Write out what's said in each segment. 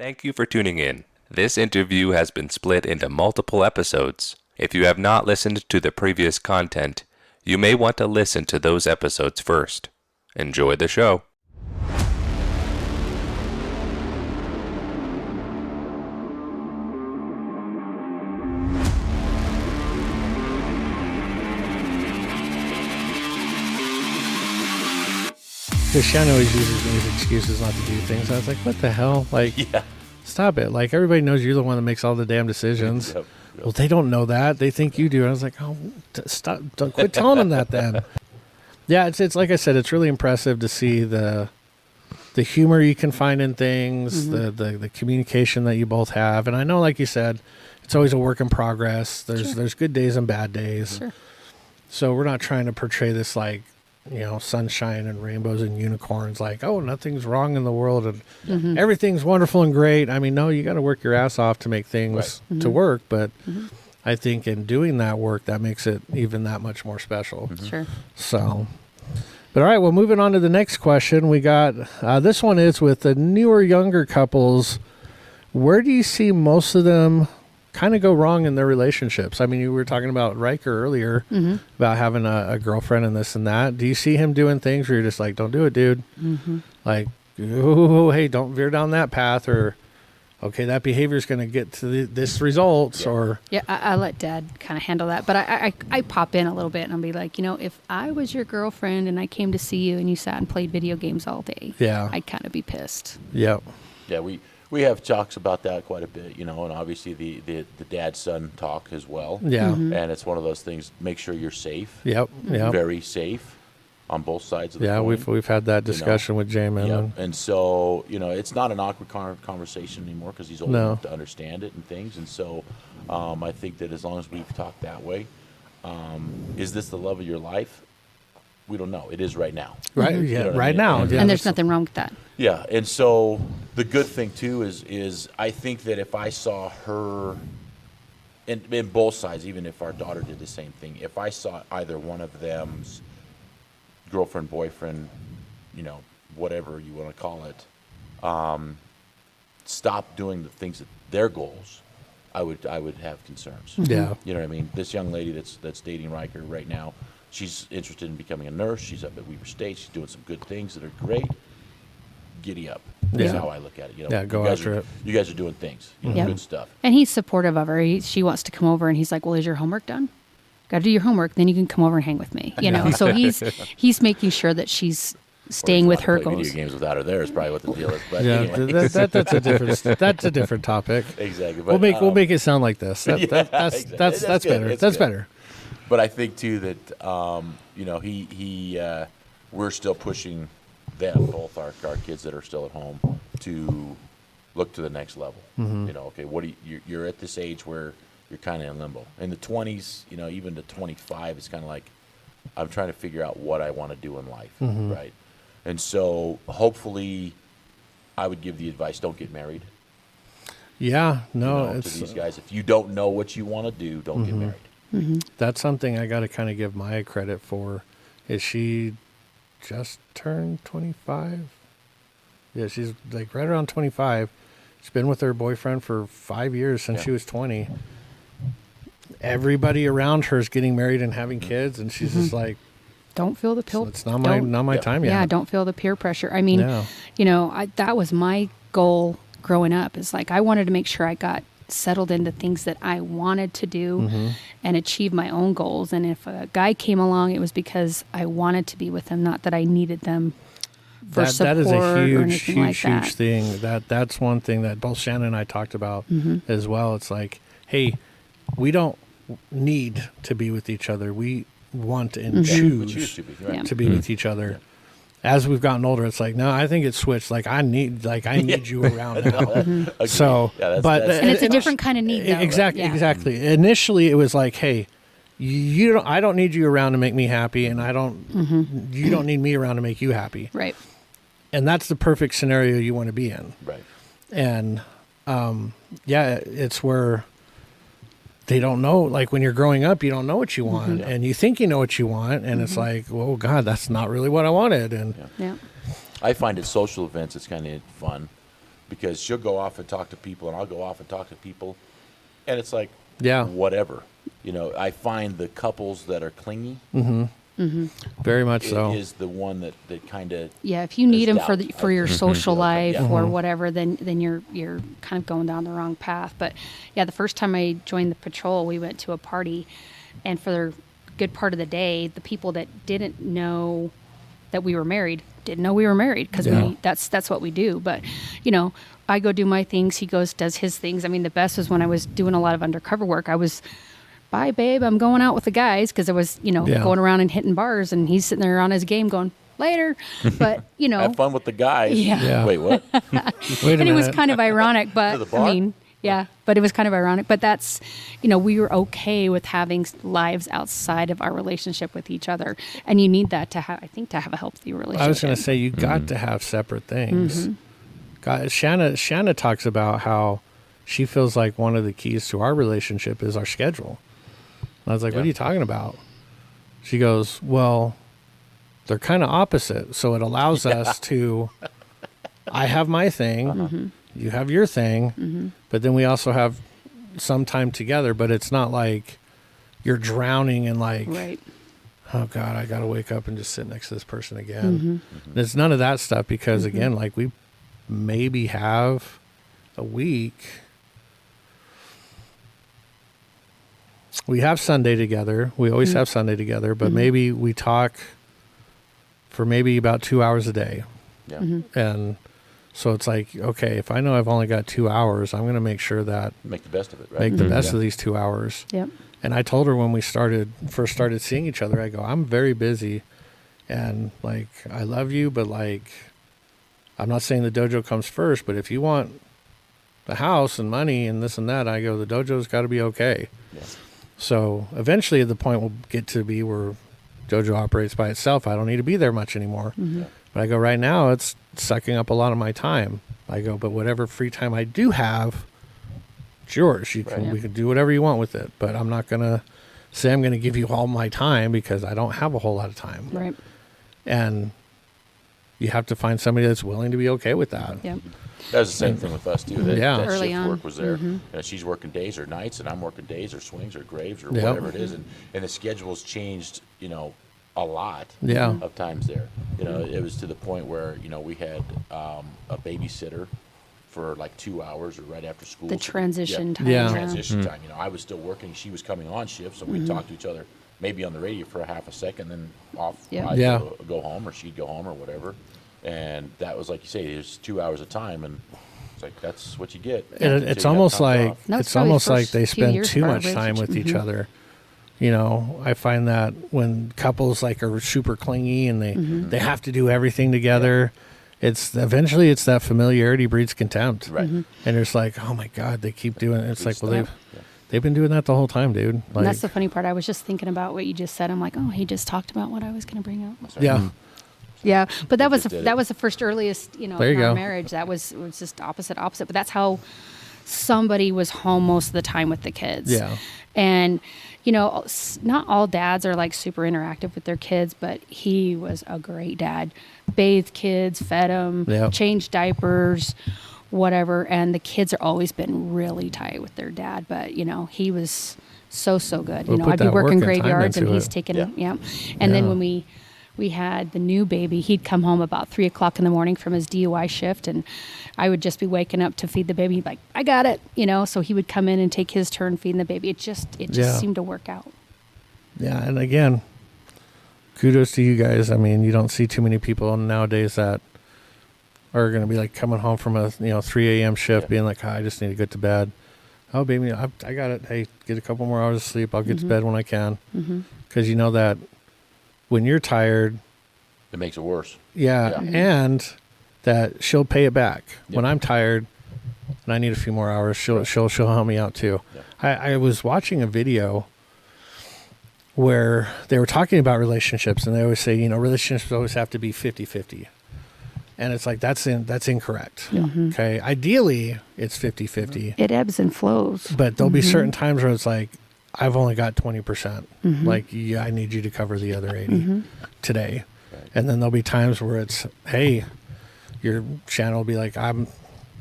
Thank you for tuning in. This interview has been split into multiple episodes. If you have not listened to the previous content, you may want to listen to those episodes first. Enjoy the show. Because Shannon always uses these excuses not to do things. I was like, what the hell? Like, stop it. Like, everybody knows you're the one that makes all the damn decisions. Yep. Well, they don't know that. They think you do. And I was like, oh, stop. Don't quit telling them that then. Yeah, it's like I said, it's really impressive to see the humor you can find in things, the communication that you both have. And I know, like you said, it's always a work in progress. There's good days and bad days. Sure. So we're not trying to portray this like, sunshine and rainbows and unicorns, like, oh, nothing's wrong in the world and everything's wonderful and great. I mean, no, you got to work your ass off to make things to work. But I think in doing that work, that makes it even that much more special. Sure. So, but all right, well, moving on to the next question. We got, this one is with the newer, younger couples. Where do you see most of them kind of go wrong in their relationships? I mean, you were talking about Riker earlier about having a girlfriend and this and that. Do you see him doing things where you're just like, don't do it, dude? Like, oh, hey, don't veer down that path, or okay, that behavior is going to get to this results, or I let Dad kind of handle that, but I pop in a little bit and I'll be like, if I was your girlfriend and I came to see you and you sat and played video games all day, I'd kind of be pissed. Yeah, we have talks about that quite a bit, and obviously the dad-son talk as well. Yeah. And it's one of those things, make sure you're safe. Yep. Very safe on both sides of the coin. We've had that discussion with Jamin. Yep. And so, it's not an awkward conversation anymore because he's old enough to understand it and things. And so I think that as long as we've talked that way, is this the love of your life? We don't know. It is right now. Right. Yeah. Right now. And there's nothing wrong with that. Yeah. And so the good thing too is I think that if I saw her, in both sides, even if our daughter did the same thing, if I saw either one of them's girlfriend, boyfriend, whatever you want to call it, stop doing the things that their goals, I would have concerns. Yeah. You know what I mean? This young lady that's dating Riker right now, she's interested in becoming a nurse. She's up at Weber State. She's doing some good things that are great. Giddy up. That's how I look at it. Go after it. You guys are doing things. Good stuff. And he's supportive of her. She wants to come over, and he's like, well, is your homework done? Got to do your homework, then you can come over and hang with me. So he's making sure that she's staying with her goals. Video games without her there is probably what the deal is. But anyway. that's a different topic. Exactly. But, we'll make it sound like this. That's better. That's better. But I think too that we're still pushing them, both our kids that are still at home, to look to the next level. Okay, what do you're at this age where you're kind of in limbo. In the 20s, even to 25, it's kind of like I'm trying to figure out what I want to do in life, right? And so hopefully I would give the advice, don't get married. Yeah, no. It's, to these guys, if you don't know what you want to do, don't get married. That's something I got to kind of give Maya credit for. Is she just turned 25? Yeah, she's like right around 25. She's been with her boyfriend for 5 years since she was 20. Everybody around her is getting married and having kids, and she's just like, don't feel the pill. It's not my time yet. Yeah, don't feel the peer pressure. I mean, that was my goal growing up. Is like I wanted to make sure I got settled into things that I wanted to do and achieve my own goals. And if a guy came along, it was because I wanted to be with him, not that I needed them for support. That is a huge thing. That's one thing that both Shannon and I talked about as well. It's like, hey, we don't need to be with each other. We want and choose to be with each other. As we've gotten older, it's like, no, I think it's switched. Like I need you around now. So, and it's a different kind of need, though. Exactly. Initially, it was like, hey, I don't need you around to make me happy, and you don't need me around to make you happy. Right. And that's the perfect scenario you want to be in. Right. And it's where they don't know, like when you're growing up, you don't know what you want and you think you know what you want. And it's like, well, God, that's not really what I wanted. And I find at social events, it's kind of fun because she'll go off and talk to people, and I'll go off and talk to people, and it's like, Yeah. whatever. You know, I find the couples that are clingy Very much so. is the one that kind of Yeah, if you need them for doubt. for your social life Yeah. or whatever, then you're kind of going down the wrong path. But yeah, the first time I joined the patrol, we went to a party, and for a good part of the day, the people that didn't know that we were married didn't know we were married because Yeah. that's what we do. But you know, I go do my things, he goes does his things. I mean, the best was when I was doing a lot of undercover work. I was, bye babe, I'm going out with the guys, because I was, you know, Yeah. going around and hitting bars, and he's sitting there on his game going later. But you know, have fun with the guys. Yeah. Yeah. Wait, what? Wait a and it was minute. kind of ironic, To but the I bar? mean, yeah, but it was kind of ironic. But that's, you know, we were okay with having lives outside of our relationship with each other, and you need that to have, I think, to have a healthy relationship. I was going to say, you got to have separate things. God, Shanna talks about how she feels like one of the keys to our relationship is our schedule. And I was like, what are you talking about? She goes, well, they're kind of opposite. So it allows us to, I have my thing, you have your thing, but then we also have some time together, but it's not like you're drowning in like, Right. oh God, I got to wake up and just sit next to this person again. There's none of that stuff because again, like we maybe have a week. We have Sunday together. We always have Sunday together, but maybe we talk for maybe about 2 hours a day. Yeah. And so it's like, okay, if I know I've only got 2 hours, I'm going to make sure that Make the best of it, right? make the best of these 2 hours. Yep. And I told her when we first started seeing each other, I go, I'm very busy and like, I love you, but like, I'm not saying the dojo comes first, but if you want the house and money and this and that, I go, the dojo's got to be okay. Yeah. So eventually the point will get to be where dojo operates by itself. I don't need to be there much anymore. But I go, right now it's sucking up a lot of my time. I go, but whatever free time I do have, it's yours. You can, Right. we can do whatever you want with it. But I'm not going to say I'm going to give you all my time because I don't have a whole lot of time. Right. And you have to find somebody that's willing to be okay with that. Yep. That was the same thing with us too. That, Yeah. that Early shift on. work was there. You know, she's working days or nights, and I'm working days or swings or graves or Yep. whatever it is, and the schedules changed. You know, a lot. Yeah. Of times there. You know, it was to the point where we had a babysitter for like 2 hours or right after school. The transition time. Yeah. Transition time. You know, I was still working. She was coming on shift, so we'd talk to each other maybe on the radio for a half a second, then off. Yeah. I'd Yeah. go home, or she'd go home, or whatever. And that was like you say, there's 2 hours of time, and it's like that's what you get. And until it's you have almost time like off. No, it's it's probably almost the like first they few spend years too of our much time with each relationship. other. You know, I find that when couples like are super clingy and they have to do everything together, it's eventually it's that familiarity breeds contempt. Right. And it's like, oh my God, they keep doing it. It's like, well, Stop. they've been doing that the whole time, dude. And Like, that's the funny part. I was just thinking about what you just said. I'm like, oh, he just talked about what I was going to bring up. yeah, Yeah, but that We was just did that it. was the first earliest, There you in our go. marriage. That was just opposite. But that's how somebody was home most of the time with the kids. Yeah. And not all dads are like super interactive with their kids, but he was a great dad. Bathed kids, fed them, Yep. changed diapers, whatever. And the kids have always been really tight with their dad. But he was so good. Well, put I'd be that work working and time graveyards, and into he's it. taking Yeah. yeah. And then Yeah. when we had the new baby, he'd come home about 3:00 in the morning from his DUI shift, and I would just be waking up to feed the baby. He'd be like, I got it, so he would come in and take his turn feeding the baby. It just Yeah. seemed to work out. yeah. And again, kudos to you guys. I mean, you don't see too many people nowadays that are going to be like coming home from a 3 a.m. shift, Yeah. being like, I just need to get to bed. Oh, baby, I got it. Hey, get a couple more hours of sleep. I'll get to bed when I can. Because you know that when you're tired, It makes it worse. yeah, Yeah. and that she'll pay it back. Yeah. When I'm tired and I need a few more hours, she'll help me out too. Yeah. I was watching a video where they were talking about relationships, and they always say, relationships always have to be 50-50. And it's like, that's incorrect. Okay. Ideally, it's 50-50. It ebbs and flows. But there'll be certain times where it's like, I've only got 20%. Like, yeah, I need you to cover the other 80 today. Right. And then there'll be times where it's, hey, your Shannon will be like, I'm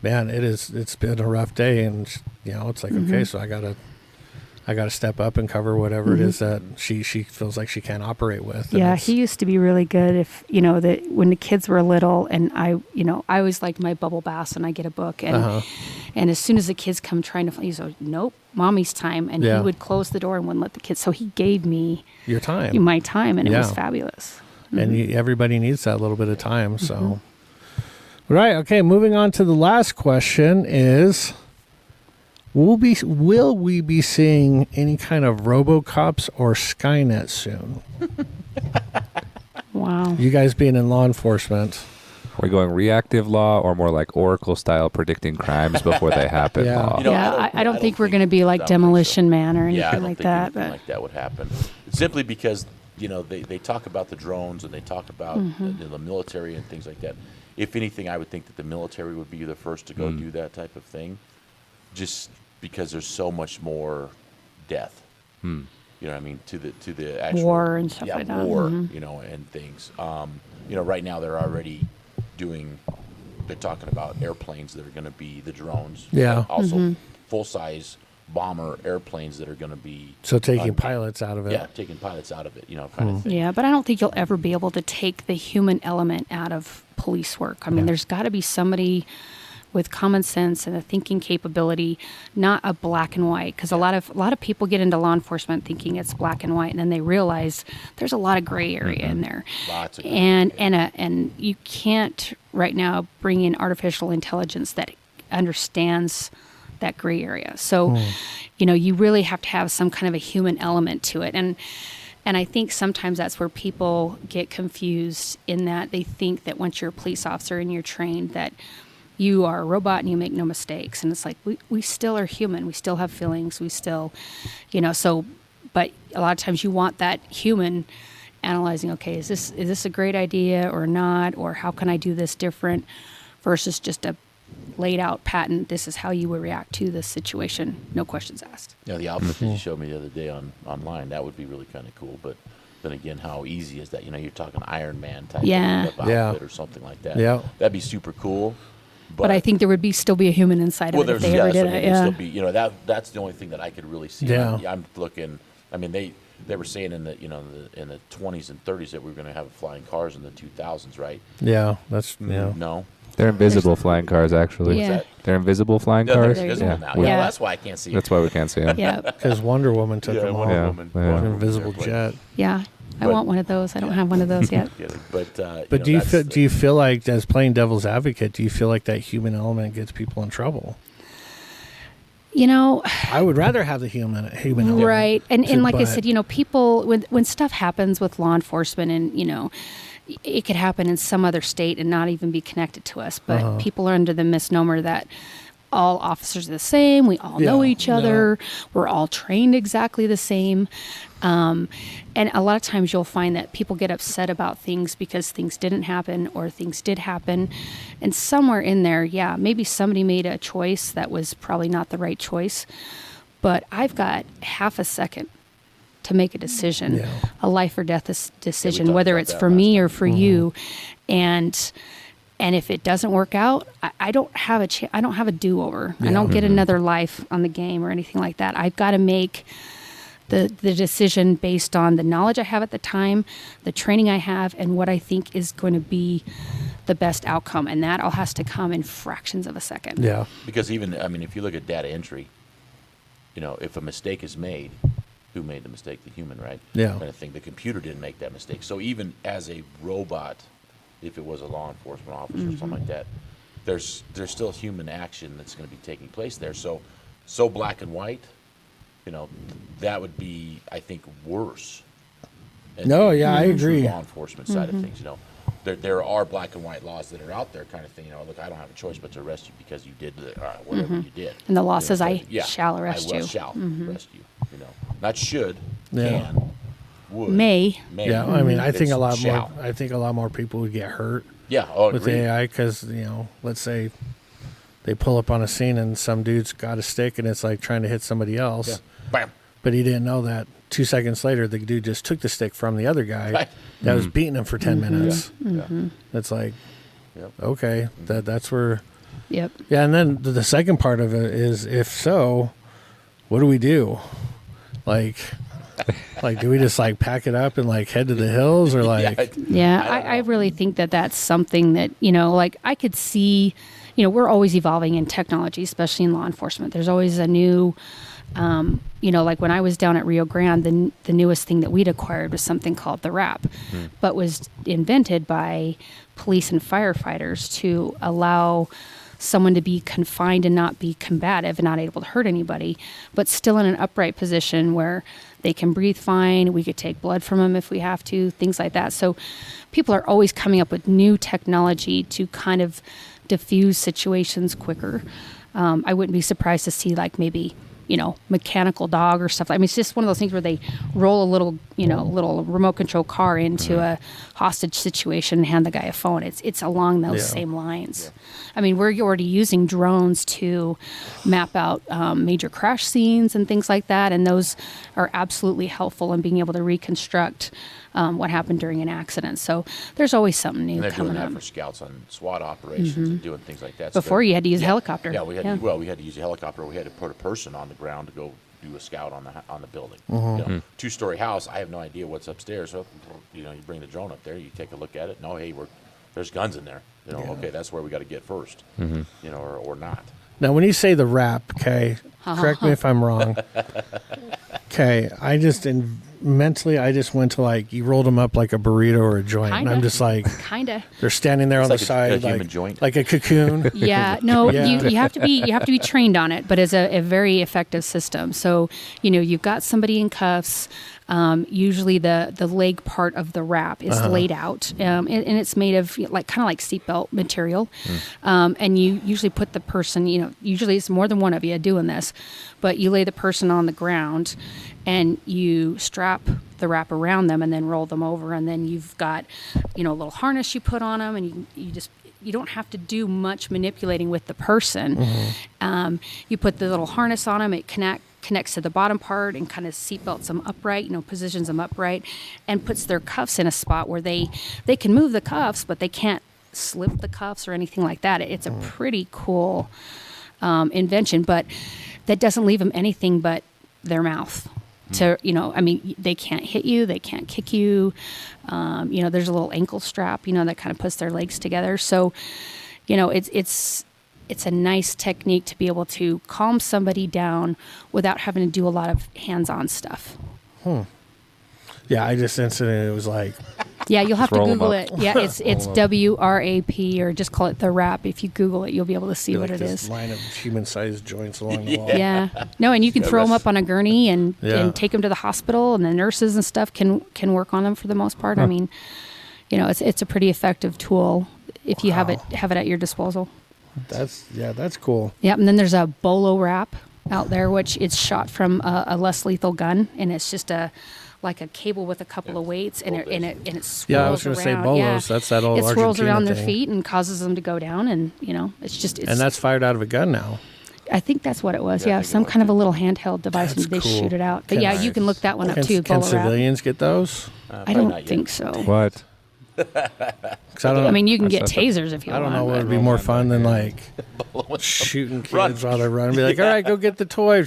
man, it's been a rough day, and it's like, okay, so I gotta step up and cover whatever it is that she feels like she can't operate with. Yeah, he used to be really good. If that when the kids were little, and I always liked my bubble baths, and I get a book, and and as soon as the kids come trying to, he's like, nope, mommy's time, and he would close the door and wouldn't let the kids. So he gave me your time, my time, and it was fabulous. And everybody needs that little bit of time. So, right, okay. Moving on to the last question is. Will we be seeing any kind of RoboCops or Skynet soon? Wow. You guys being in law enforcement. Are we going reactive law or more like Oracle style predicting crimes before they happen law? I don't think we're going to be like Demolition Man or anything like that. Anything like that would happen. Simply because, they talk about the drones and they talk about the military and things like that. If anything, I would think that the military would be the first to go do that type of thing. Just because there's so much more death, you know what I mean, to the actual war and stuff like that. War, and things. Right now they're already they're talking about airplanes that are going to be the drones. Yeah. Also full-size bomber airplanes that are going to be. So taking pilots out of it. Yeah, taking pilots out of it, kind of thing. Yeah, but I don't think you'll ever be able to take the human element out of police work. I mean, there's got to be somebody with common sense and a thinking capability, not a black and white. Because a lot of people get into law enforcement thinking it's black and white, and then they realize there's a lot of gray area in there. Lots of and you can't right now bring in artificial intelligence that understands that gray area. So, you really have to have some kind of a human element to it. And I think sometimes that's where people get confused, in that they think that once you're a police officer and you're trained that you are a robot and you make no mistakes. And it's like, we still are human. We still have feelings. We still, but a lot of times you want that human analyzing, okay, is this a great idea or not? Or how can I do this different, versus just a laid out patent, this is how you would react to this situation, no questions asked. The outfit that you showed me the other day online, that would be really kind of cool. But then again, how easy is that? You're talking Iron Man type of outfit or something like that. Yeah. That'd be super cool. But I think there would still be a human inside of it if they ever did it. Still be, that's the only thing that I could really see. Yeah. I'm looking. I mean, they were saying in the in the 20s and 30s that we were going to have flying cars in the 2000s, right? Yeah, that's No. They're invisible flying cars, actually. Yeah. They're invisible flying No, cars. they're invisible now. Yeah. That's why I can't see them. That's why we can't see them. Yeah. because Wonder Woman took them all. Yeah. An invisible jet. Yeah. I want one of those. I don't have one of those yet. But do you feel like, as playing devil's advocate, do you feel like that human element gets people in trouble? I would rather have the human element. Right. And like I said, people, when stuff happens with law enforcement, and it could happen in some other state and not even be connected to us, but people are under the misnomer that all officers are the same. We all know each other. We're all trained exactly the same. And a lot of times you'll find that people get upset about things because things didn't happen or things did happen. And somewhere in there, maybe somebody made a choice that was probably not the right choice. But I've got half a second to make a decision, a life or death decision, whether it's for me or for you. And if it doesn't work out, I don't have I don't have a do-over. I don't get another life on the game or anything like that. I've got to make the decision based on the knowledge I have at the time, the training I have, and what I think is going to be the best outcome. And that all has to come in fractions of a second. Yeah. Because if you look at data entry, if a mistake is made, who made the mistake? The human, right? Yeah. Kind of thing. The computer didn't make that mistake. So even as a robot, if it was a law enforcement officer or something like that, there's still human action that's going to be taking place there. So black and white, that would be, I think, worse. And I agree. Law enforcement side of things, there are black and white laws that are out there, kind of thing. Look, I don't have a choice but to arrest you because you did whatever you did. And the law says I shall arrest you. I shall arrest you. Not should, can, would, may. Yeah, I mean, I think a lot shall. more. I think a lot more people would get hurt. Yeah, with AI, because let's say they pull up on a scene and some dude's got a stick and it's like trying to hit somebody else. Yeah. Bam. But he didn't know that 2 seconds later the dude just took the stick from the other guy that was beating him for 10 minutes. Yeah. That's like, Yep. okay, that's where Yep. Yeah, and then the second part of it is, if so, what do we do? Like, do we just like pack it up and like head to the hills, or like? Yeah, I really think that that's something that, like I could see, we're always evolving in technology, especially in law enforcement. There's always a new, like when I was down at Rio Grande, the newest thing that we'd acquired was something called the RAP, but was invented by police and firefighters to allow someone to be confined and not be combative and not able to hurt anybody, but still in an upright position where they can breathe fine. We could take blood from them if we have to, things like that. So people are always coming up with new technology to kind of diffuse situations quicker. I wouldn't be surprised to see like maybe, mechanical dog or stuff. I mean, it's just one of those things where they roll a little, little remote control car into a hostage situation and hand the guy a phone. It's along those same lines. Yeah. I mean, we're already using drones to map out major crash scenes and things like that. And those are absolutely helpful in being able to reconstruct what happened during an accident. So there's always something new coming up. And they're doing that for scouts on SWAT operations and doing things like that. Before you had to use a helicopter. Yeah, we had to use a helicopter. We had to put a person on the ground to go do a scout on the building. Two-story house. I have no idea what's upstairs. So you bring the drone up there. You take a look at it. No, hey, there's guns in there. Okay, that's where we got to get first. Or not. Now, when you say the RAP, okay, correct me if I'm wrong. Okay, mentally, I just went to like, you rolled them up like a burrito or a joint. Kinda. And I'm just like, they're standing there on the side, human joint. like a cocoon. Yeah, no, you have to be trained on it, but it's a very effective system. So, you've got somebody in cuffs. Usually the leg part of the wrap is laid out, and it's made of kind of like seatbelt material. And you usually put the person, usually it's more than one of you doing this, but you lay the person on the ground and you strap the wrap around them and then roll them over. And then you've got, a little harness you put on them, and you don't have to do much manipulating with the person. You put the little harness on them, it connects to the bottom part and kind of seatbelts them upright, positions them upright, and puts their cuffs in a spot where they can move the cuffs, but they can't slip the cuffs or anything like that. It's a pretty cool invention, but that doesn't leave them anything but their mouth. They can't hit you, they can't kick you. There's a little ankle strap, that kind of puts their legs together. So, it's a nice technique to be able to calm somebody down without having to do a lot of hands-on stuff. Yeah, I just instantly, it was like... Yeah, you'll have to Google it. Yeah, it's WRAP, or just call it the RAP. If you Google it, you'll be able to see what it is. Line of human-sized joints along the wall. Yeah. No, and you can throw them up on a gurney and take them to the hospital, and the nurses and stuff can work on them for the most part. I mean, it's a pretty effective tool if you have it at your disposal. That's cool. Yeah, and then there's a bolo wrap out there, which it's shot from a less lethal gun, and it's just like a cable with a couple of weights, and it swirls around. Yeah, I was going to say bolos. Yeah. That's that old Argentina It swirls around thing. Their feet and causes them to go down, and it's and that's fired out of a gun now. I think that's what it was. Yeah, some kind of a little handheld device, and they shoot it out. But you can look that one up too. Can civilians get those? I don't think so. What? I mean, you can get tasers if you want. I don't know what would be more fun than like shooting kids while they're running. Be like, all right, go get the toy.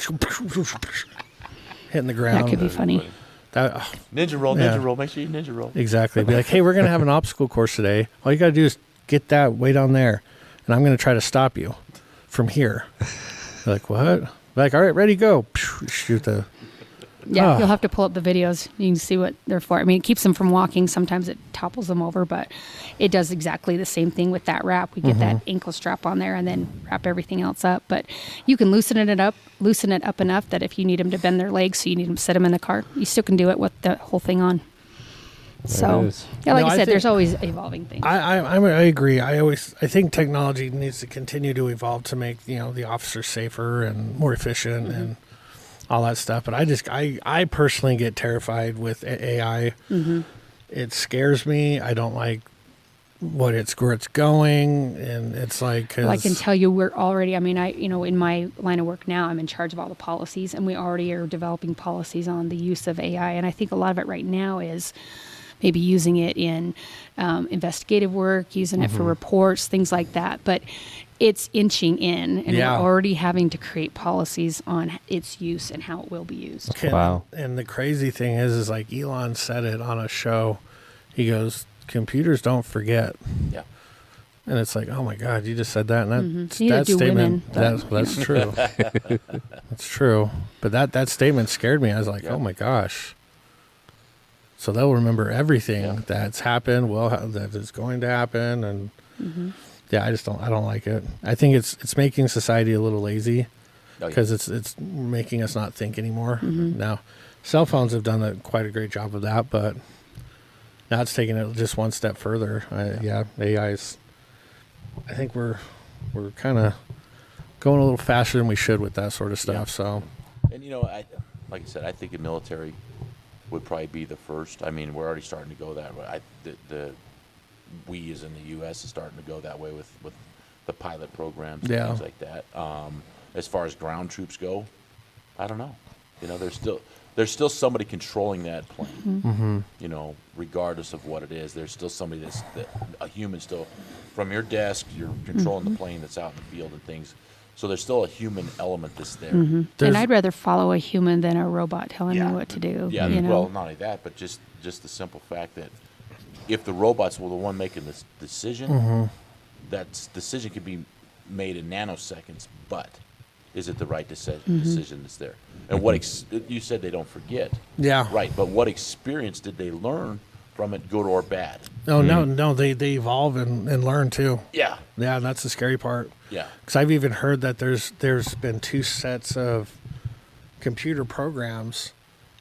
Hitting the ground. That could be funny. Ninja roll. Make sure you ninja roll. Exactly. Be like, hey, we're going to have an obstacle course today. All you got to do is get that way down there, and I'm going to try to stop you from here. You're like, what? Be like, all right, ready, go. Shoot the... Yeah, you'll have to pull up the videos. You can see what they're for. I mean, it keeps them from walking. Sometimes it topples them over, but it does exactly the same thing with that wrap. We get that ankle strap on there and then wrap everything else up. But you can loosen it up enough that if you need them to bend their legs, so you need them to sit them in the car, you still can do it with the whole thing on. So, yeah, like I said, there's always evolving things. I agree. I think technology needs to continue to evolve to make the officers safer and more efficient and all that stuff. But I personally get terrified with AI. It scares me. I don't like where it's going, and it's like. Well, I can tell you, we're already. I mean, in my line of work now, I'm in charge of all the policies, and we already are developing policies on the use of AI. And I think a lot of it right now is maybe using it in investigative work, using it for reports, things like that. But it's inching in, and Yeah. we're already having to create policies on its use and how it will be used. Wow. And the crazy thing is like Elon said it on a show. He goes, computers don't forget. Yeah. And it's like, oh my God, you just said that. And Neither that do statement, women, but, that's true. That's true. But that statement scared me. I was like, Yeah. oh my gosh. So they'll remember everything that's happened, that is going to happen. And yeah, I don't like it. I think it's making society a little lazy because it's making us not think anymore. Now, cell phones have done quite a great job of that, but now it's taking it just one step further. AI is. I think we're kind of going a little faster than we should with that sort of stuff. Yeah. So, And like I said, I think the military would probably be the first. I mean, we're already starting to go that way. We as in the U.S. is starting to go that way with the pilot programs and things like that. As far as ground troops go, I don't know. There's still somebody controlling that plane. Regardless of what it is, there's still somebody a human still. From your desk, you're controlling the plane that's out in the field and things. So there's still a human element that's there. And I'd rather follow a human than a robot telling me what to do. Yeah, you know? well, not only that, but just the simple fact that if the robots were the one making this decision, that decision could be made in nanoseconds, but is it the right decision that's there? And you said they don't forget. yeah. Right, but what experience did they learn from it, good or bad? No, they evolve and learn too. Yeah. Yeah, and that's the scary part. Yeah. Because I've even heard that there's been two sets of computer programs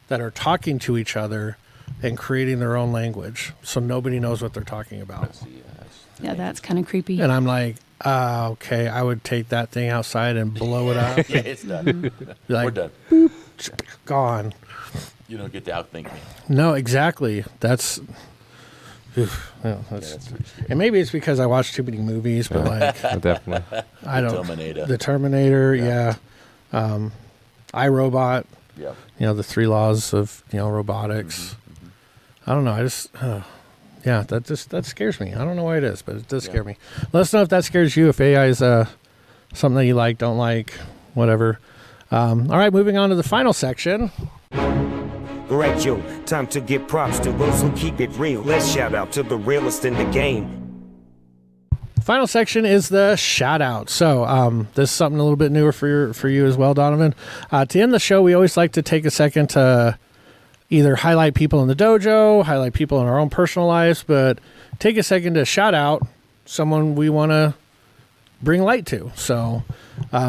that are talking to each other and creating their own language, so nobody knows what they're talking about. Yeah, that's kind of creepy. And I'm like, okay, I would take that thing outside and blow it up. Yeah, it's done. Like, We're done. boop, gone. You don't get to outthink me. No, exactly. That's and maybe it's because I watch too many movies, but like Definitely. I don't. Terminator. The Terminator, yeah. iRobot. Yeah. The 3 laws of robotics. I don't know. I just that scares me. I don't know why it is, but it does scare me. Let us know if that scares you. If AI is something that you like, don't like, whatever. All right, moving on to the final section. Right, yo, time to give props to those who keep it real. Let's shout out to the realest in the game. Final section is the shout out. So this is something a little bit newer for you as well, Donovan. To end the show, we always like to take a second to either highlight people in the dojo, highlight people in our own personal lives, but take a second to shout out someone we want to bring light to. So,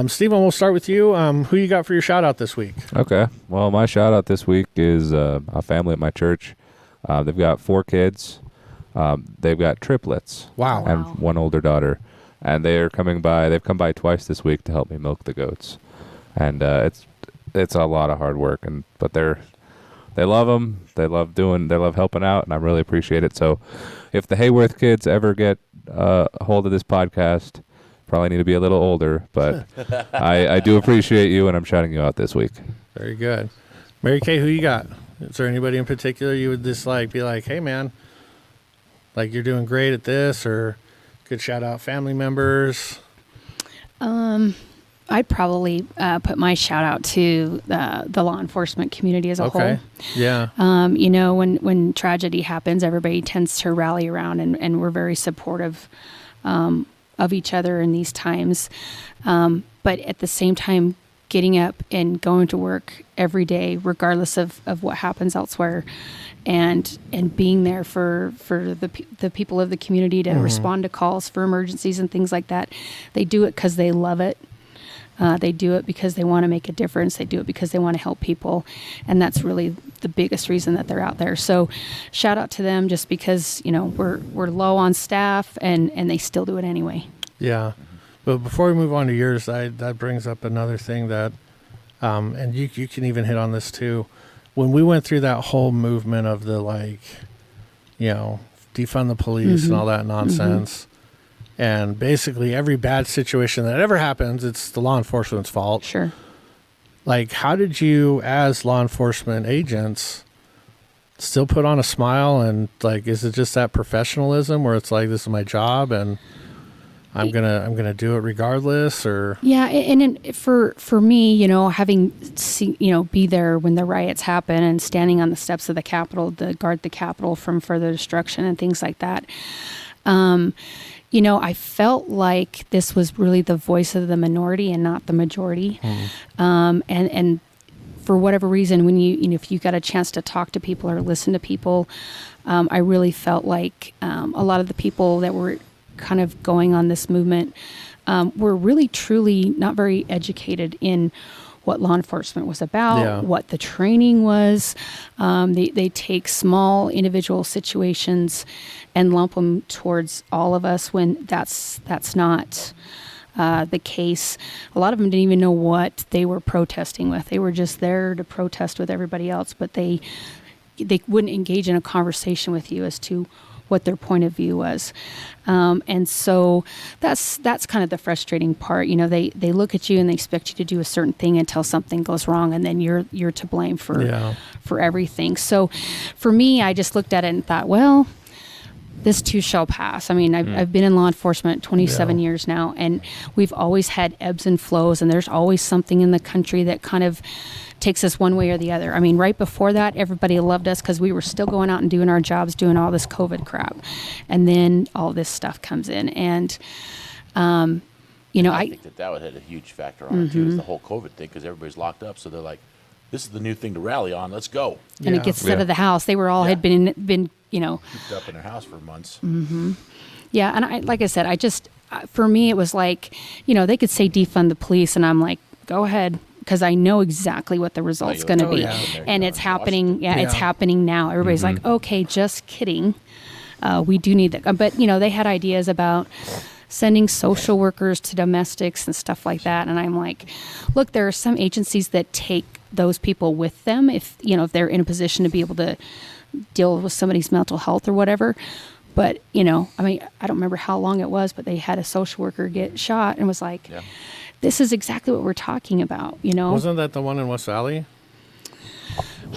Stephen, we'll start with you. Who you got for your shout out this week? Okay. Well, my shout out this week is a family at my church. They've got 4 kids. They've got triplets. Wow. And one older daughter. And they're coming by. They've come by twice this week to help me milk the goats. And it's a lot of hard work. But they love them. They love helping out, and I really appreciate it. So if the Hayworth kids ever get a hold of this podcast, probably need to be a little older, but I do appreciate you, and I'm shouting you out this week. Very good. Mary Kay, who you got? Is there anybody in particular you would just be like, hey, man, like you're doing great at this, or could shout out family members? I'd probably put my shout out to the law enforcement community as a whole. Yeah. When tragedy happens, everybody tends to rally around, and we're very supportive of each other in these times. But at the same time, getting up and going to work every day, regardless of what happens elsewhere, and being there for the people of the community to respond to calls for emergencies and things like that. They do it because they love it. They do it because they want to make a difference. They do it because they want to help people. And that's really the biggest reason that they're out there. So shout out to them, just because, we're low on staff and they still do it anyway. Yeah. But before we move on to yours, that brings up another thing that, and you can even hit on this too. When we went through that whole movement of the defund the police and all that nonsense, and basically every bad situation that ever happens, it's the law enforcement's fault. Sure. How did you, as law enforcement agents, still put on a smile, and is it just that professionalism where it's like, this is my job? And I'm gonna do it regardless, or yeah. And for me, having be there when the riots happen and standing on the steps of the Capitol to guard the Capitol from further destruction and things like that. I felt like this was really the voice of the minority and not the majority. And for whatever reason, when if you got a chance to talk to people or listen to people, I really felt like a lot of the people that were kind of going on this movement were really truly not very educated in what law enforcement was about, what the training was. They take small individual situations and lump them towards all of us when that's not the case. A lot of them didn't even know what they were protesting with. They were just there to protest with everybody else, but they wouldn't engage in a conversation with you as to what their point of view was. And so that's kind of the frustrating part. They look at you and they expect you to do a certain thing until something goes wrong, and then you're to blame for everything. So for me, I just looked at it and thought, well, this too shall pass. I mean, I've been in law enforcement 27 years now, and we've always had ebbs and flows, and there's always something in the country that kind of takes us one way or the other. I mean, right before that, everybody loved us because we were still going out and doing our jobs, doing all this COVID crap. And then all this stuff comes in. And, I think that would have a huge factor on it, too, is the whole COVID thing, because everybody's locked up. So they're like, this is the new thing to rally on. Let's go. And it gets set of the house. They were all had been cooped up in their house for months. Yeah. And like I said, for me, it was like, they could say defund the police, and I'm like, go ahead. Because I know exactly what the result's going to be. And it's happening. It's happening now. Everybody's like, okay, just kidding. We do need that. But, they had ideas about sending social workers to domestics and stuff like that. And I'm like, look, there are some agencies that take those people with them if they're in a position to be able to deal with somebody's mental health or whatever. But, I don't remember how long it was, but they had a social worker get shot and was like, this is exactly what we're talking about, Wasn't that the one in West Valley?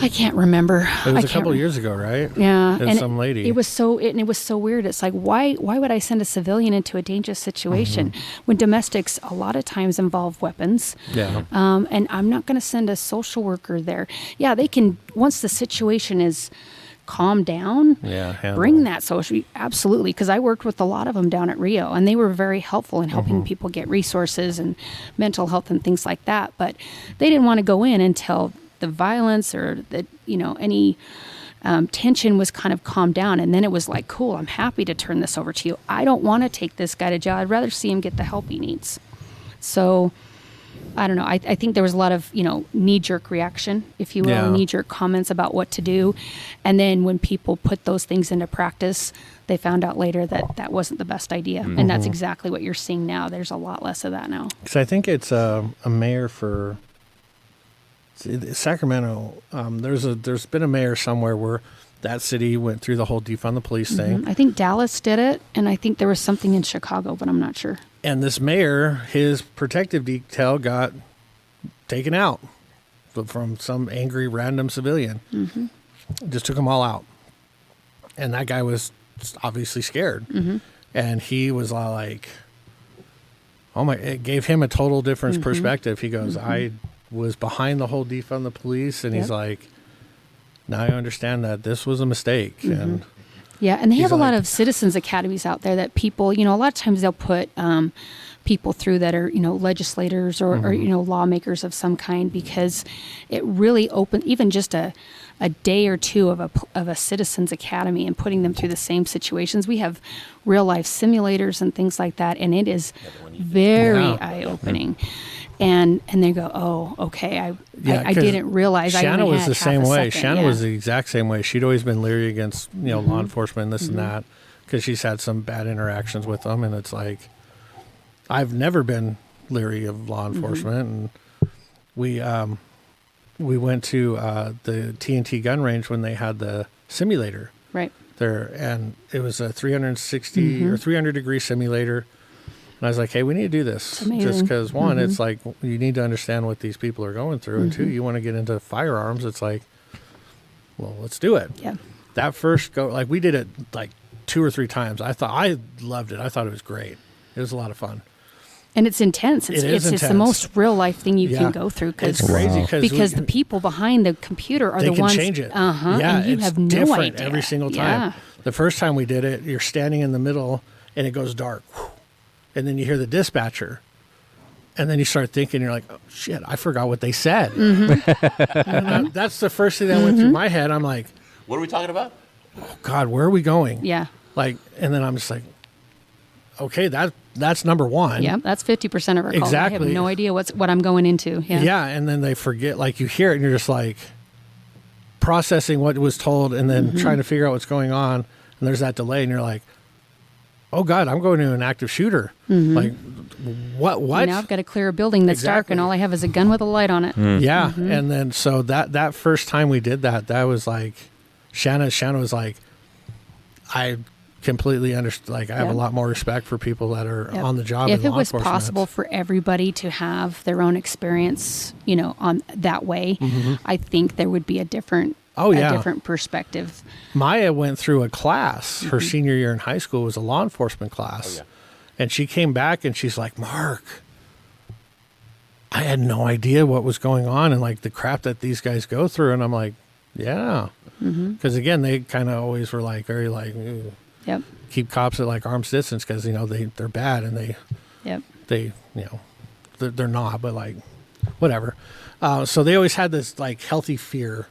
I can't remember. It was a couple of years ago, right? Yeah. And some lady. It was so weird. It's like, why would I send a civilian into a dangerous situation when domestics a lot of times involve weapons? Yeah. And I'm not going to send a social worker there. Yeah, they can, once the situation is calm down, bring that social, absolutely, because I worked with a lot of them down at Rio, and they were very helpful in helping people get resources and mental health and things like that, but they didn't want to go in until the violence or the any tension was kind of calmed down, and then it was like, cool, I'm happy to turn this over to you. I don't want to take this guy to jail. I'd rather see him get the help he needs. So I don't know. I think there was a lot of, knee-jerk reaction, if you will, knee-jerk comments about what to do. And then when people put those things into practice, they found out later that that wasn't the best idea. And that's exactly what you're seeing now. There's a lot less of that now. Because I think it's a mayor for Sacramento. There's been a mayor somewhere where that city went through the whole defund the police thing. I think Dallas did it, and I think there was something in Chicago, but I'm not sure. And this mayor, his protective detail got taken out from some angry random civilian. Just took them all out. And that guy was obviously scared. And he was like, oh my, it gave him a total different perspective. He goes, I was behind the whole defund the police. And he's like, now I understand that this was a mistake. And yeah, and they have a lot of citizens academies out there that people, a lot of times they'll put people through that are, legislators or lawmakers of some kind, because it really opened even just a day or two of a citizens academy and putting them through the same situations. We have real life simulators and things like that, and it is very eye-opening. And they go, oh, okay, I didn't realize. Shanna was the same way. Shanna was was the exact same way. She'd always been leery against law enforcement, this and that, because she's had some bad interactions with them. And it's like, I've never been leery of law enforcement. And we went to the TNT gun range when they had the simulator right there, and it was a 360 or 300 degree simulator. And I was like, hey, we need to do this. Just because, one, it's like, you need to understand what these people are going through. And two, you want to get into firearms. It's like, well, let's do it. Yeah. That first go, like, we did it like 2 or 3 times. I loved it. I thought it was great. It was a lot of fun. And it's intense. It's intense. the most real life thing you can go through. It's crazy because the people behind the computer are the ones. They can change it. Yeah, and you have no different idea. every single time. Yeah. The first time we did it, you're standing in the middle and it goes dark. And then you hear the dispatcher. And then you start thinking, you're like, oh, shit, I forgot what they said. And that's the first thing that went through my head. I'm like, What are we talking about? oh, God, where are we going? Yeah. Like, and then I'm just like, okay, that's number one. Yeah, that's 50% of our calls. I Exactly. have no idea what I'm going into. Yeah. Yeah, and then they forget, like you hear it and you're just like processing what was told and then trying to figure out what's going on. And there's that delay and you're like, oh God, I'm going to an active shooter. Like, what? Now I've got to clear a building that's dark and all I have is a gun with a light on it. Yeah, and then so that first time we did that was like, Shanna was like, I completely understand. Like, I have a lot more respect for people that are on the job. If in it law was enforcement. possible for everybody to have their own experience, on that way, I think there would be a different perspective. Maya went through a class. Her senior year in high school was a law enforcement class. And she came back and she's like, Mark, I had no idea what was going on and like the crap that these guys go through. And I'm like, yeah. Because again, they kind of always were like, very like, keep cops at like arm's distance because, they're bad and they're not, but like, whatever. So they always had this like healthy fear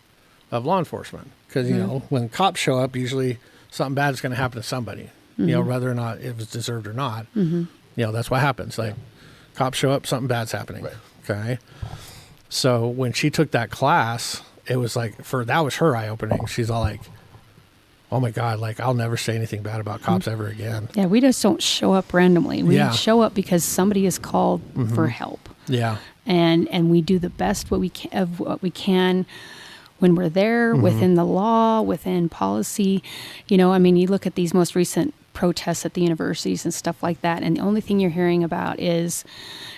of law enforcement because, when cops show up, usually something bad is going to happen to somebody. Whether or not it was deserved or not, that's what happens. Like, cops show up, something bad's happening. Right. Okay. So when she took that class, it was like, that was her eye opening. She's all like, oh my God, like, I'll never say anything bad about cops ever again. Yeah. We just don't show up randomly. We show up because somebody is called for help. Yeah. And we do the best what we can when we're there within the law, within policy. You look at these most recent protests at the universities and stuff like that, and the only thing you're hearing about is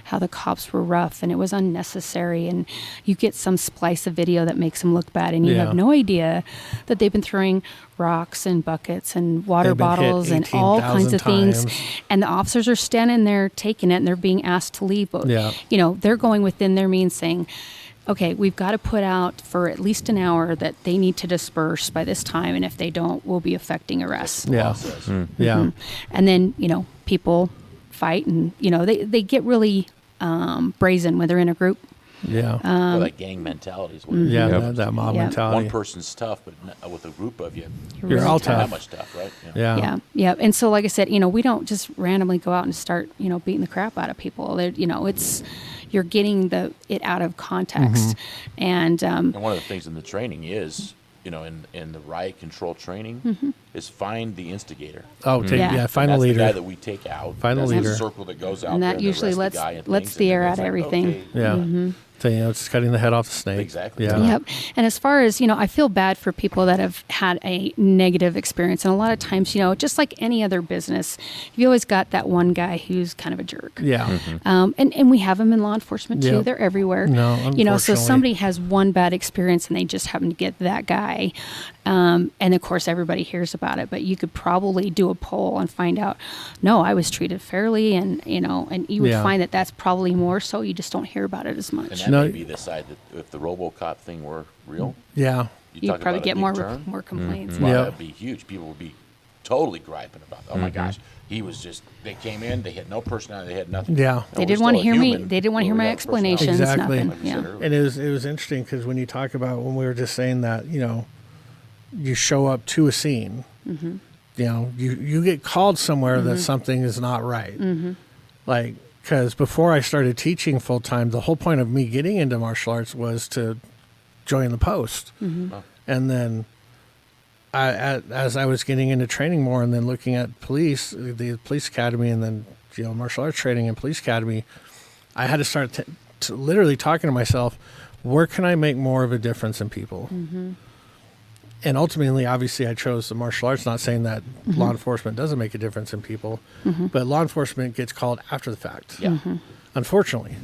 how the cops were rough and it was unnecessary, and you get some splice of video that makes them look bad, and you have no idea that they've been throwing rocks and buckets and water bottles and all kinds of things, and the officers are standing there taking it and they're being asked to leave, but they're going within their means saying, okay, we've got to put out for at least an hour that they need to disperse by this time, and if they don't, we'll be affecting arrests. Yeah. Yeah. And then, people fight, and, they get really brazen when they're in a group. Yeah. Like gang mentality is what it is. Yeah, that mob mentality. One person's tough, but with a group of you, you're all tough. That much tough, right? Yeah. And so, like I said, we don't just randomly go out and start, beating the crap out of people. It's you're getting it out of context. And one of the things in the training is, in the riot control training, is find the instigator. Oh, find the that's leader. The guy that we take out. Find the leader. The circle that goes out and there that usually and lets the air out of everything. Yeah. So, it's cutting the head off the snake. Exactly. Yeah. Yep. And as far as, I feel bad for people that have had a negative experience. And a lot of times, just like any other business, you always got that one guy who's kind of a jerk. Yeah. And we have them in law enforcement too. Yep. They're everywhere. No, unfortunately. So somebody has one bad experience and they just happen to get that guy. And of course, everybody hears about it, but you could probably do a poll and find out, no, I was treated fairly. And, and you would find that that's probably more so. You just don't hear about it as much. And that may be the side that if the RoboCop thing were real, you'd probably get more complaints. Well, that'd be huge. People would be totally griping about that. Oh my gosh, they came in, they had no personality, they had nothing. Yeah. They didn't want to hear me. They didn't want to hear my explanations. Exactly. Nothing. Yeah. And it was interesting because when you talk about, when we were just saying that, you show up to a scene, you get called somewhere that something is not right. Like, because before I started teaching full time, the whole point of me getting into martial arts was to join the post. And then as I was getting into training more and then looking at the police academy and then, martial arts training and police academy, I had to start to literally talking to myself, where can I make more of a difference in people? And ultimately, obviously, I chose the martial arts, not saying that law enforcement doesn't make a difference in people, but law enforcement gets called after the fact, unfortunately.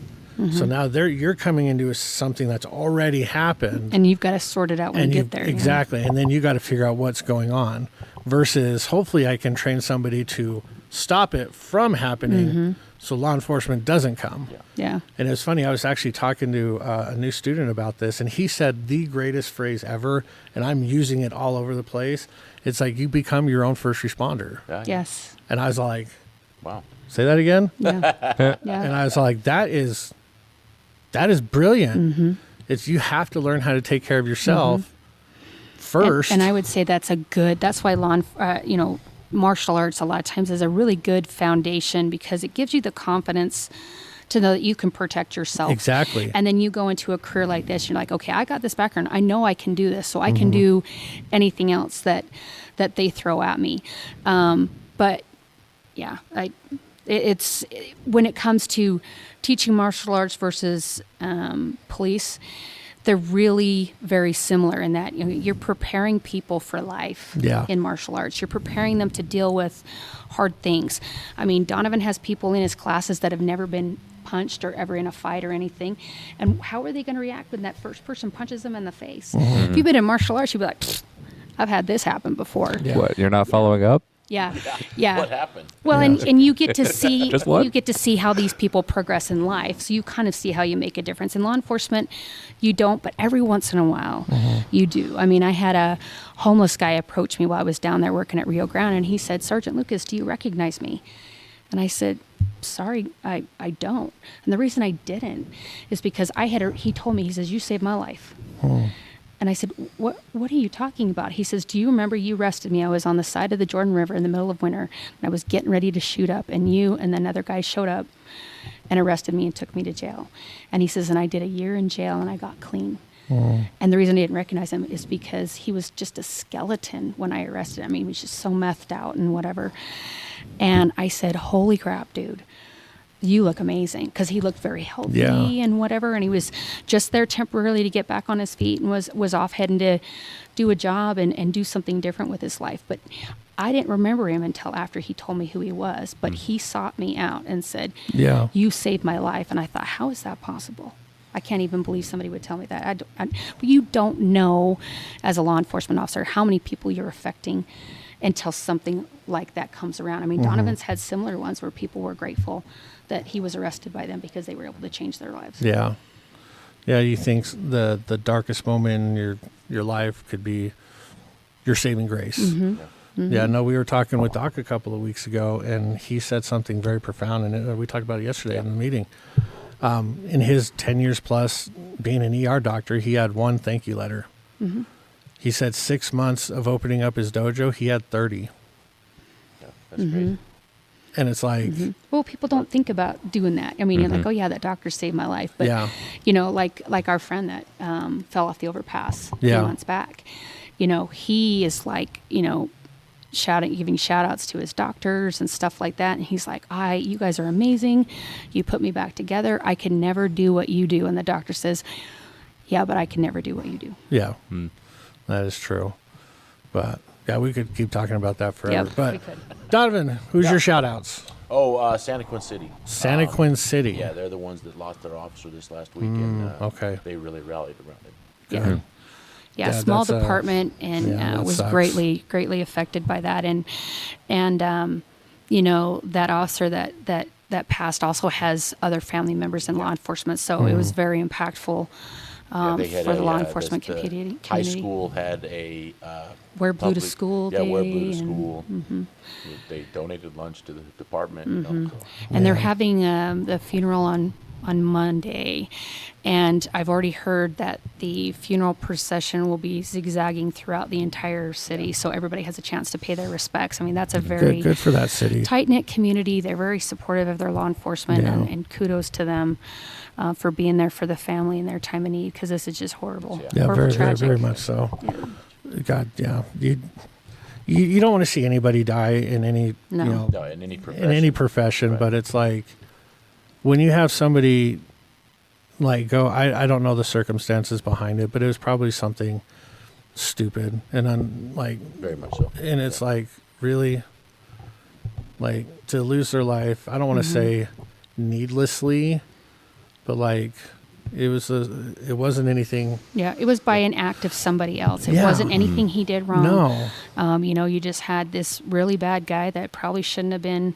So now you're coming into something that's already happened. And you've got to sort it out when you get there. Exactly. And then you got to figure out what's going on versus hopefully I can train somebody to stop it from happening so law enforcement doesn't come. Yeah. And it's funny, I was actually talking to a new student about this, and he said the greatest phrase ever, and I'm using it all over the place. It's like, you become your own first responder. Yes. And I was like, Wow. say that again? Yeah. And I was like, that is brilliant. It's, you have to learn how to take care of yourself first. And I would say that's why martial arts a lot of times is a really good foundation, because it gives you the confidence to know that you can protect yourself. Exactly. And then you go into a career like this, you're like, okay, I got this background. I know I can do this, so I can do anything else that they throw at me. But yeah, it's when it comes to teaching martial arts versus police, they're really very similar in that you're preparing people for life in martial arts. You're preparing them to deal with hard things. I mean, Donavan has people in his classes that have never been punched or ever in a fight or anything. And how are they going to react when that first person punches them in the face? If you've been in martial arts, you'd be like, I've had this happen before. Yeah. What, you're not following up? Yeah. What happened? Well, and you get to see Just what? you get to see how these people progress in life. So you kind of see how you make a difference. In law enforcement, you don't, but every once in a while you do. I mean, I had a homeless guy approach me while I was down there working at Rio Grande, and he said, "Sergeant Lucas, do you recognize me?" And I said, "Sorry, I don't." And the reason I didn't is because he told me, he says, "You saved my life." And I said, what are you talking about? He says, "Do you remember you arrested me? I was on the side of the Jordan River in the middle of winter, and I was getting ready to shoot up, and you and then other guys showed up and arrested me and took me to jail." And he says, "And I did a year in jail, and I got clean." And the reason I didn't recognize him is because he was just a skeleton when I arrested him. I mean, he was just so methed out and whatever. And I said, "Holy crap, dude. You look amazing," because he looked very healthy and whatever, and he was just there temporarily to get back on his feet and was off heading to do a job and do something different with his life. But I didn't remember him until after he told me who he was. But he sought me out and said, "You saved my life." And I thought, how is that possible? I can't even believe somebody would tell me that. But you don't know, as a law enforcement officer, how many people you're affecting until something like that comes around. I mean, Donovan's had similar ones where people were grateful that he was arrested by them because they were able to change their lives. Yeah. Yeah, you think the darkest moment in your life could be your saving grace. Yeah, no, we were talking with Doc a couple of weeks ago, and he said something very profound, and we talked about it yesterday in the meeting. In his 10 years plus being an ER doctor, he had one thank you letter. He said 6 months of opening up his dojo, he had 30. Yeah, that's great. And it's like... Well, people don't think about doing that. I mean, you're like, oh, yeah, that doctor saved my life. But, like our friend that fell off the overpass a few months back, he is like, giving shout outs to his doctors and stuff like that. And he's like, you guys are amazing. You put me back together. I can never do what you do. And the doctor says, yeah, but I can never do what you do. Yeah, that is true. But yeah, we could keep talking about that forever. Yep, but we could. Donavan, who's your shout outs? Oh, Santa Quin City. Santa Quin City. Yeah, they're the ones that lost their officer this last week, and okay. they really rallied around it. Yeah. Yeah, small department, and was greatly affected by that. And that officer that passed also has other family members in law enforcement, so it was very impactful for the law enforcement community. High school had a Wear Blue to School Day. Yeah, Wear Blue to School. They donated lunch to the department. And they're having the funeral on Monday, and I've already heard that the funeral procession will be zigzagging throughout the entire city, so everybody has a chance to pay their respects. I mean, that's a very good for that city. Tight-knit community. They're very supportive of their law enforcement, and kudos to them for being there for the family in their time of need, because this is just horrible. Yeah, horrible, very, tragic. very much so. Yeah. God, yeah. You don't want to see anybody die in any in any profession. Right. But it's like when you have somebody like go, I don't know the circumstances behind it, but it was probably something stupid and very much so. And it's like really like to lose their life. I don't want to say needlessly, but like It wasn't anything. Yeah, it was by an act of somebody else. It Yeah. wasn't anything he did wrong. No. You just had this really bad guy that probably shouldn't have been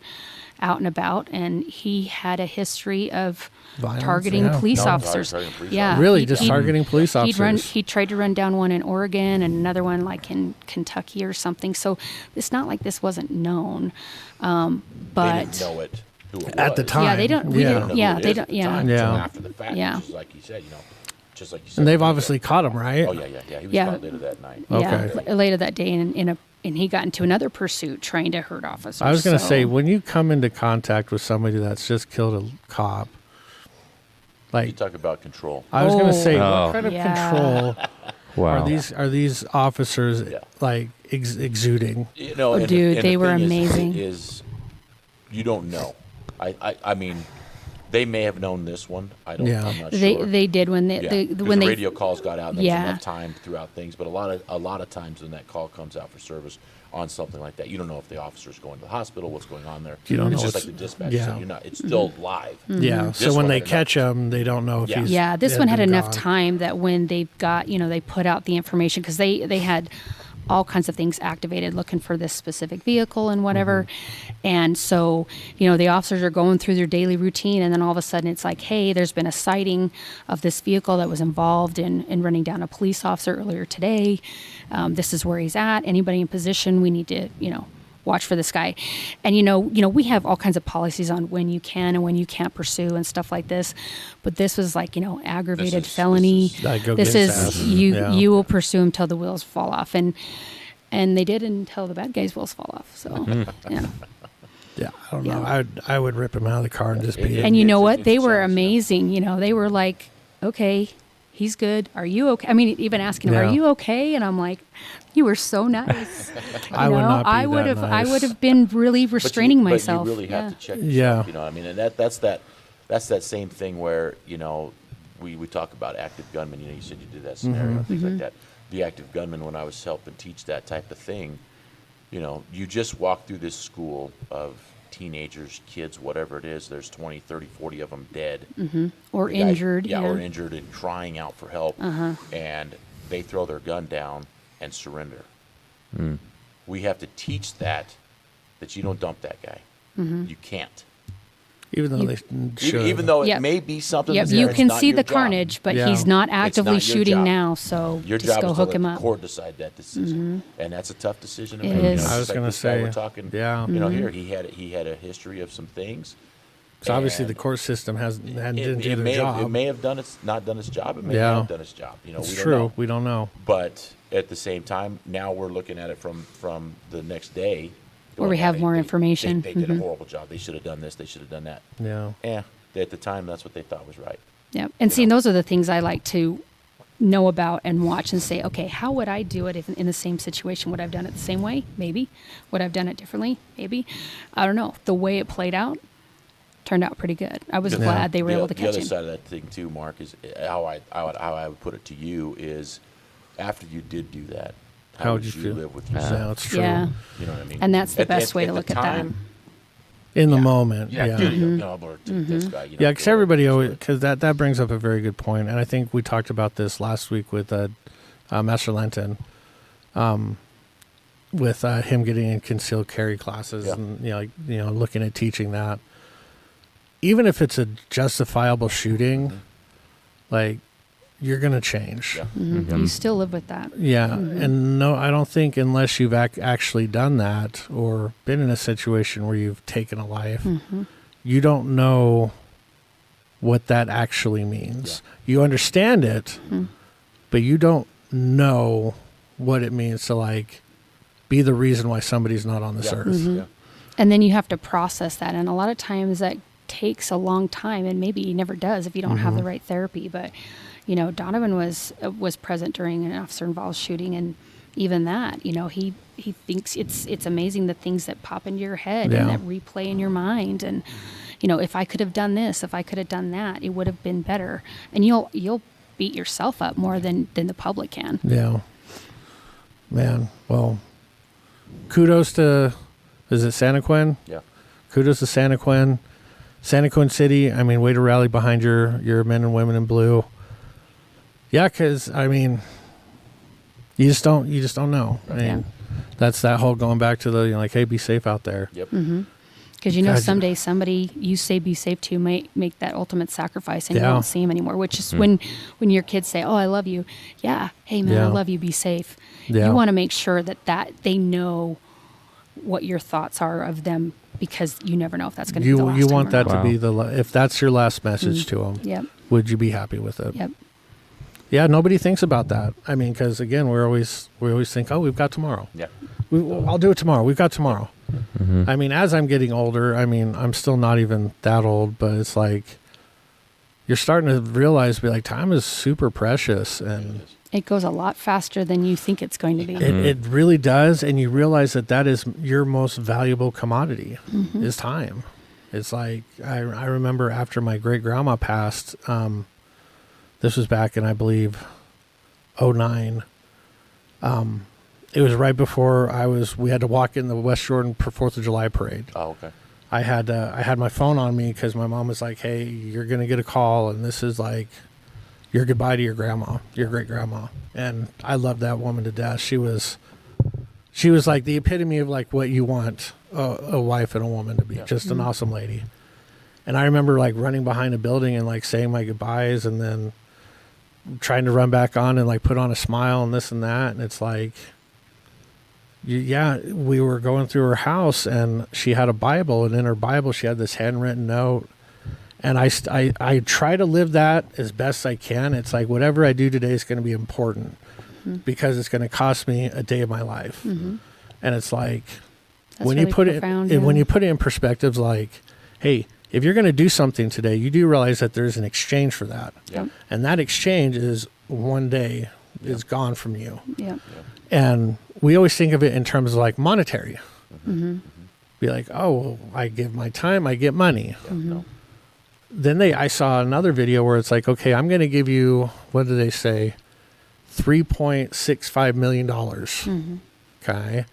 out and about, and he had a history of Violence, targeting yeah. police No, officers. targeting police Yeah, officers. Really, just targeting police officers. He tried to run down one in Oregon and another one like in Kentucky or something. So it's not like this wasn't known, They but didn't know it who it At the was. time. yeah, they don't. We Yeah. didn't. Yeah, they don't. Yeah. Until Yeah. after the fact, Yeah. just like you said, just like you said. And they've obviously caught him, right? Oh yeah. He was Yeah. caught later that night. Okay. Yeah, later that day, and he got into another pursuit trying to hurt officers. I was going to so- say, when you come into contact with somebody that's just killed a cop, You like, talk about control. I was going to say, Oh. what kind of Yeah. control Wow. are these officers Yeah. like exuding? Oh, dude, they were amazing. Is you don't know. I mean, they may have known this one. I'm not sure. They did when Yeah, they 'cause when the they radio calls got out and there Yeah. was enough time throughout things. But a lot of times when that call comes out for service on something like that, you don't know if the officer's going to the hospital, what's going on there. You don't it's know just like what's- the dispatch. yeah. So you're not. It's still live. Yeah. This So when one they had catch him, they don't know if Yeah. he's. Yeah, this one had been enough gone. time that when they got, they put out the information because they had all kinds of things activated looking for this specific vehicle and whatever. And so, the officers are going through their daily routine and then all of a sudden it's like, hey, there's been a sighting of this vehicle that was involved in running down a police officer earlier today. This is where he's at. Anybody in position, we need to, watch for this guy. And we have all kinds of policies on when you can and when you can't pursue and stuff like this. But this was like, aggravated felony. Like, go This get his is ass. you Yeah. you will pursue him till the wheels fall off. And they did until the bad guy's wheels fall off. So yeah. Yeah, I don't Yeah. know. I would rip him out of the car and just be. And you know what? it's They a were challenge, amazing. They were like, okay, he's good. Are you okay? I mean, even asking him, Yeah. are you okay? And I'm like, you were so nice. I would not be I would that have. I nice. would have been really restraining but myself. you really have Yeah. to check Yeah. yourself. You know what I mean? And that's that same thing where we talk about active gunmen. You said you did that scenario, things like that. The active gunman, when I was helping teach that type of thing, you just walk through this school of teenagers, kids, whatever it is. There's 20, 30, 40 of them dead. Or The guy- injured. Yeah, or injured and crying out for help. And they throw their gun down and surrender. We have to teach that you don't dump that guy. You can't. Even though they should. Even though it Yep. may be something Yep, that's there, you it's can not see your the job. carnage, but Yeah. he's not It's actively not your shooting job. now. So Your just job go is hook to him let the up. court decide that decision, and that's a tough decision to It make. is. Just I was like gonna this guy say, we're talking. yeah. Here he had a history of some things. So obviously the and court system didn't do it their may job. have not done its job. It may Yeah. not have done its job. It's we don't true. know. We don't know. But at the same time, now we're looking at it from the next day. Where we going, have "Yeah, more information." They did a horrible job. They should have done this. They should have done that. Yeah. Yeah. At the time, that's what they thought was right. Yeah, and see, those are the things I like to know about and watch and say, okay, how would I do it if in the same situation? Would I have done it the same way? Maybe. Would I have done it differently? Maybe. I don't know. The way it played out turned out pretty good. I was glad they were able to The catch other him. side of that thing too, Mark, is how I would put it to you is, after you did do that, How would would you feel? live with Yeah, yourself? it's true. Yeah, You know what I mean? and that's the best way to look at that. In the moment. Yeah. Yeah. Or to this guy, Yeah, because everybody always, because that brings up a very good point, and I think we talked about this last week with Master Lenton, with him getting in concealed carry classes, Yeah. and looking at teaching that. Even if it's a justifiable shooting, like, you're gonna change. Yeah. You still live with that. Yeah, and no, I don't think unless you've actually done that or been in a situation where you've taken a life, you don't know what that actually means. You understand it, but you don't know what it means to, like, be the reason why somebody's not on this earth. Yeah. And then you have to process that, and a lot of times that takes a long time, and maybe he never does if you don't have the right therapy. But Donovan was present during an officer-involved shooting, and even that, he thinks it's amazing the things that pop into your head and Yeah. that replay in your mind. And if I could have done this, if I could have done that, it would have been better. And you'll beat yourself up more than the public can. Yeah. Man, well, kudos to, is it Santa Quinn? Yeah. Kudos to Santa Quinn. Santa Quinn City, I mean, way to rally behind your men and women in blue. Yeah, because, I mean, you just don't know. I mean, that's that whole going back to the, you know, like, hey, be safe out there. Yep. Because you know, someday somebody you say be safe to might make that ultimate sacrifice, and you won't see them anymore. Which is when your kids say, "Oh, I love you." Yeah, hey man, I love you. Be safe. You want to make sure that they know what your thoughts are of them, because you never know if that's going to be the last you time want or that not. to be if that's your last message to them. Yep. Would you be happy with it? Yep. Yeah, nobody thinks about that. I mean, because again, we always think, oh, we've got tomorrow. Yeah. I'll do it tomorrow. We've got tomorrow. I mean, as I'm getting older, I mean, I'm still not even that old, but it's like you're starting to realize, be like, time is super precious, and It goes a lot faster than you think it's going to be. it really does, and you realize that is your most valuable commodity is time. It's like I remember after my great grandma passed. This was back in, I believe, 2009. It was right before we had to walk in the West Jordan 4th of July parade. Oh, okay. I had my phone on me because my mom was like, hey, you're going to get a call, and this is like your goodbye to your grandma, your great grandma. And I loved that woman to death. She was like the epitome of like what you want a wife and a woman to be, just an awesome lady. And I remember like running behind a building and like saying my goodbyes, and then trying to run back on and like put on a smile and this and that. And it's like, we were going through her house, and she had a Bible, and in her Bible she had this handwritten note. And I try to live that as best I can. It's like whatever I do today is going to be important because it's going to cost me a day of my life. And it's like when really you put profound, when you put it in perspectives, like, hey, if you're going to do something today, you do realize that there's an exchange for that. Yep. And that exchange is one day is gone from you. Yep. And we always think of it in terms of like monetary. Be like, oh, well, I give my time, I get money. Then I saw another video where it's like, okay, I'm going to give you, what do they say? $3.65 million. Okay.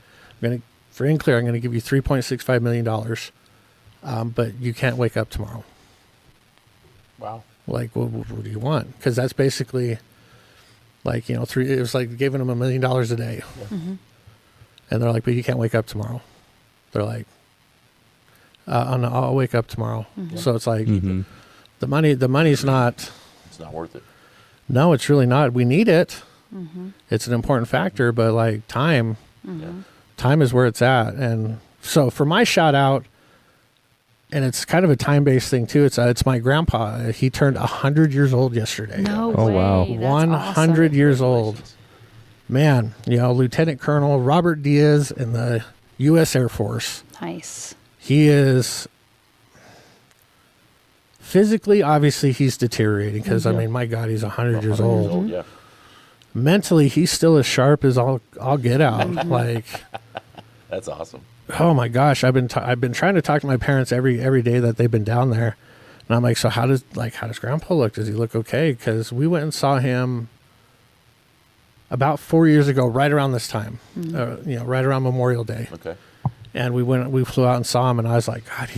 For in clear, I'm going to give you $3.65 million. But you can't wake up tomorrow. Wow. Like, what do you want? Because that's basically like, you know, it was like giving them $1 million a day. And they're like, but you can't wake up tomorrow. They're like, no, I'll wake up tomorrow. So it's like the money's not. It's not worth it. No, it's really not. We need it. It's an important factor, but like time is where it's at. And so for my shout out, and it's kind of a time-based thing too. It's my grandpa. He turned 100 years old yesterday. No Oh, way. wow. That's 100 awesome. years old. Man, you know, Lieutenant Colonel Robert Diaz in the U.S. Air Force. Nice. He is physically, obviously, he's deteriorating because, I mean, my God, he's 100 years old. Yeah. Mentally, he's still as sharp as I'll get out. Like, That's awesome. oh my gosh, I've been trying to talk to my parents every day that they've been down there, and I'm like, so how does Grandpa look? Does he look okay? Because we went and saw him about 4 years ago, right around this time, you know, right around Memorial Day. Okay. And we flew out and saw him, and I was like, God,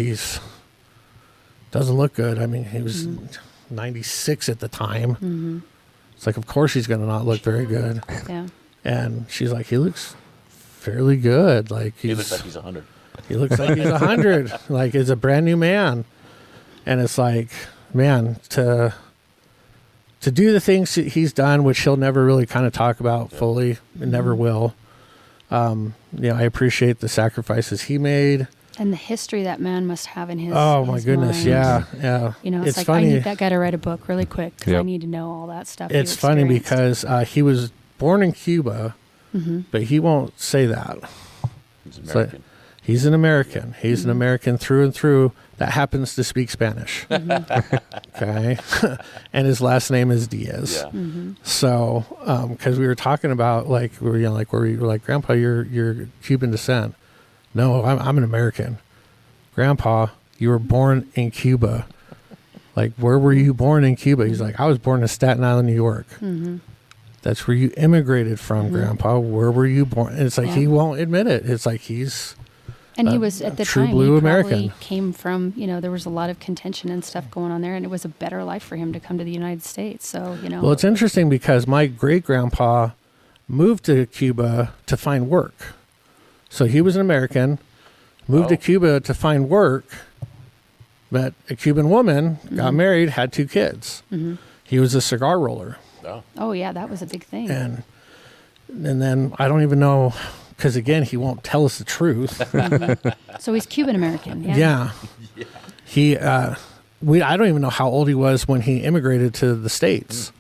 doesn't look good. I mean, he was 96 at the time. It's like, of course he's going to not look very good. Yeah. And she's like, he looks fairly good. Like He looks like he's 100. He looks like he's 100. Like, he's a brand new man. And it's like, man, to do the things he's done, which he'll never really kind of talk about fully, and never will. You know, I appreciate the sacrifices he made. And the history that man must have in his Oh my his goodness, mind. yeah. You know, it's like, funny. I need that guy to write a book really quick because I Yep. need to know all that stuff. you It's funny experienced. because he was born in Cuba, but he won't say that. He's So American. he's an American. He's an American through and through that happens to speak Spanish. Okay. And his last name is Diaz. Yeah. So, because we were talking about like, where you were like, Grandpa, you're Cuban descent. No, I'm an American. Grandpa, you were born in Cuba. Like, where were you born in Cuba? He's like, I was born in Staten Island, New York. That's where you immigrated from, Grandpa. Where were you born? And it's like, he won't admit it. It's like, And he was at the true time, blue he American. probably came from, there was a lot of contention and stuff going on there, and it was a better life for him to come to the United States. So, Well, it's interesting because my great-grandpa moved to Cuba to find work. So he was an American, moved to Cuba to find work, met a Cuban woman, got married, had 2 kids. He was a cigar roller. Oh, yeah, that was a big thing. And then I don't even know, because again, he won't tell us the truth. So he's Cuban American. Yeah. He, I don't even know how old he was when he immigrated to the States.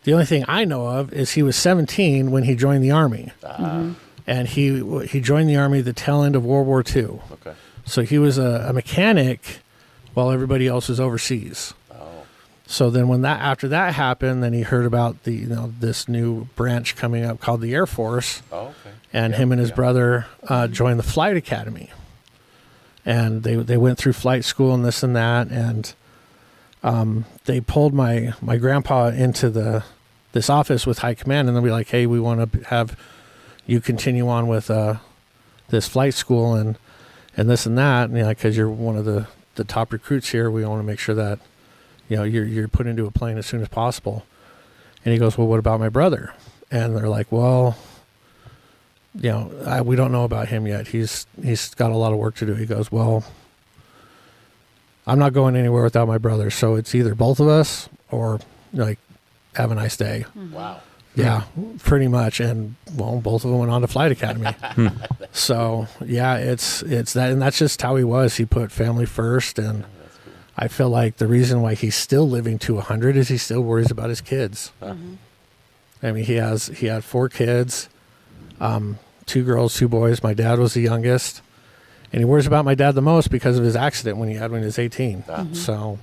The only thing I know of is he was 17 when he joined the Army. And he joined the Army at the tail end of World War II. Okay. So he was a mechanic while everybody else was overseas. So then after that happened, then he heard about this new branch coming up called the Air Force. And him and his brother joined the Flight Academy. And they went through flight school and this and that. And they pulled my grandpa into this office with high command, and they'll be like, hey, we want to have you continue on with this flight school and this and that. And because you're one of the top recruits here, we want to make sure that you're put into a plane as soon as possible. And he goes, well, what about my brother? And they're like, well, we don't know about him yet. He's got a lot of work to do. He goes, well, I'm not going anywhere without my brother. So it's either both of us or have a nice day. Wow. Yeah, pretty much. And both of them went on to Flight Academy. So yeah, it's that, and that's just how he was. He put family first, and I feel like the reason why he's still living to 100 is he still worries about his kids. I mean, he had 4 kids, 2 girls, 2 boys. My dad was the youngest, and he worries about my dad the most because of his accident when he was 18. So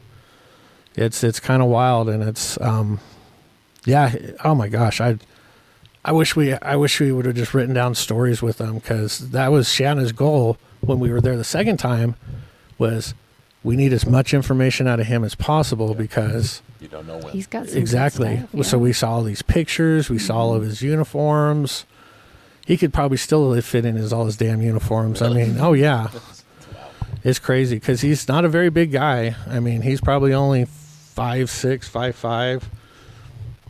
it's kind of wild, and it's oh my gosh, I wish we would have just written down stories with them, because that was Shanna's goal when we were there the second time, was we need as much information out of him as possible, because you don't know when. He's got some exactly. good stuff, So we saw all these pictures, we saw all of his uniforms. He could probably still fit in all his damn uniforms. I mean, oh yeah, it's crazy, because he's not a very big guy. I mean, he's probably only 5'6", 5'5",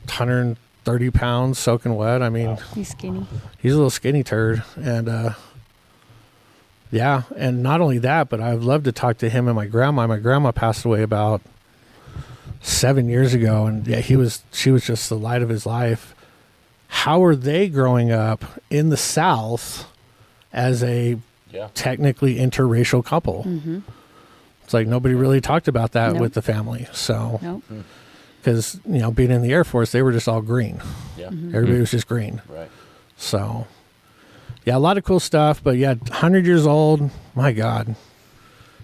130 pounds soaking wet. I mean, he's skinny. He's a little skinny turd. And yeah, and not only that, but I'd love to talk to him and my grandma. My grandma passed away about 7 years ago, and yeah, she was just the light of his life. How are they growing up in the South as a technically interracial couple? It's like nobody really talked about that with the family. So, because being in the Air Force, they were just all green. Everybody was just green. Right. So, yeah, a lot of cool stuff. But yeah, 100 years old. My God,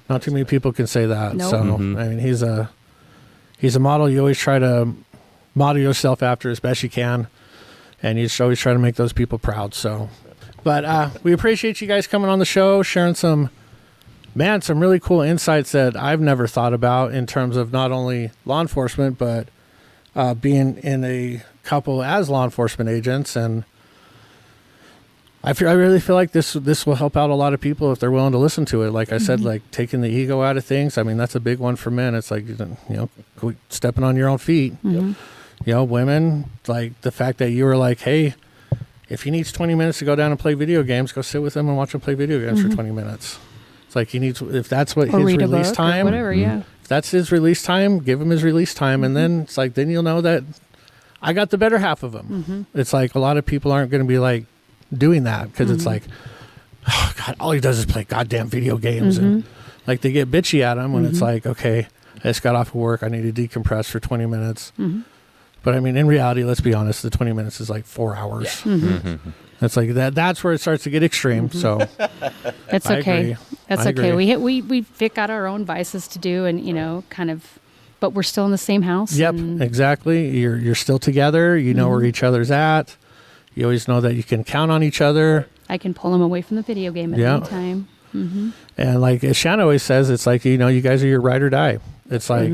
not too many people can say that. Nope. So I mean, he's a model. You always try to model yourself after as best you can, and you just always try to make those people proud. So, but we appreciate you guys coming on the show, sharing some really cool insights that I've never thought about in terms of not only law enforcement, but being in a couple as law enforcement agents. And I really feel like this will help out a lot of people if they're willing to listen to it. Like I said, like taking the ego out of things. I mean, that's a big one for men. It's like, stepping on your own feet. Women, like the fact that you were like, hey, if he needs 20 minutes to go down and play video games, go sit with him and watch him play video games for 20 minutes. It's like if that's what his release time, whatever, if that's his release time, give him his release time. And then it's like, then you'll know that I got the better half of him. It's like a lot of people aren't going to be like doing that, because it's like, oh God, all he does is play goddamn video games. And like they get bitchy at him when it's like, okay, I just got off of work, I need to decompress for 20 minutes. But I mean, in reality, let's be honest, the 20 minutes is like 4 hours. It's like that's where it starts to get extreme. So that's okay. That's okay. Agree. We pick out our own vices to do, and kind of, but we're still in the same house. Yep, exactly. You're still together. You know where each other's at. You always know that you can count on each other. I can pull him away from the video game at any time. And like as Shannon always says, it's like, you guys are your ride or die. It's like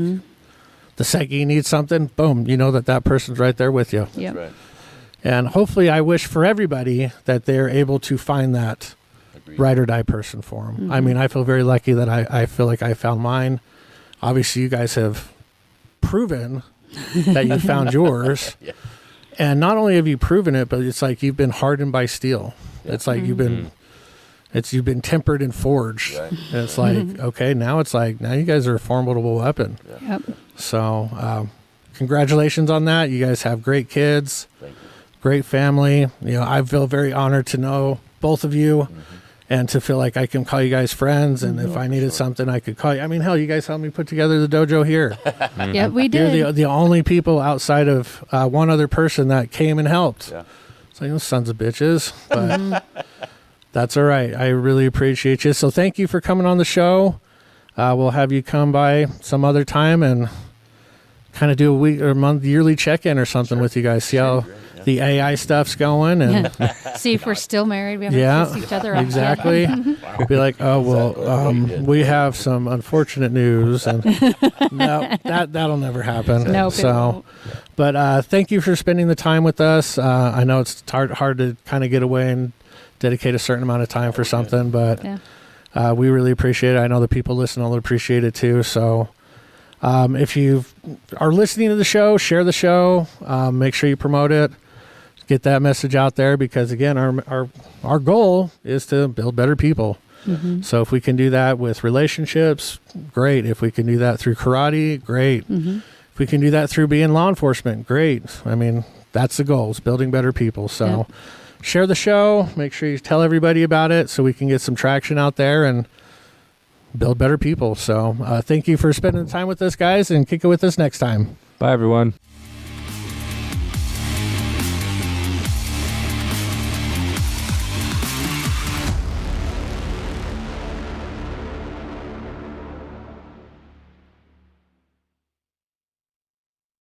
the second you need something, boom, you know that person's right there with you. Yep. Right. And hopefully I wish for everybody that they're able to find that ride or die person for them. I mean, I feel very lucky that I feel like I found mine. Obviously, you guys have proven that you found yours. Yeah. And not only have you proven it, but it's like you've been hardened by steel. Yeah. It's like you've been tempered and forged. Right. And it's like, okay, now you guys are a formidable weapon. Yeah. Yep. So, congratulations on that. You guys have great kids, great family. You know, I feel very honored to know both of you and to feel like I can call you guys friends. And if I needed something, I could call you. I mean, hell, you guys helped me put together the dojo here. Yeah, we did. You're the only people outside of one other person that came and helped. Yeah. It's like, those sons of bitches. But that's all right. I really appreciate you. So thank you for coming on the show. We'll have you come by some other time and kind of do a week or month yearly check-in or something with you guys. See how the AI stuff's going, and see if we're still married. We haven't kissed each other up exactly. Be like, oh well, we have some unfortunate news, and no, that'll never happen. Nope, so, but thank you for spending the time with us. I know it's hard to kind of get away and dedicate a certain amount of time for something, but we really appreciate it. I know the people listening will appreciate it too. So. If you are listening to the show, share the show. Make sure you promote it. Get that message out there, because again, our goal is to build better people. So if we can do that with relationships, great. If we can do that through karate, great. If we can do that through being law enforcement, great. I mean, that's the goal, is building better people. So share the show. Make sure you tell everybody about it so we can get some traction out there and build better people. So thank you for spending the time with us, guys, and kick it with us next time. Bye, everyone.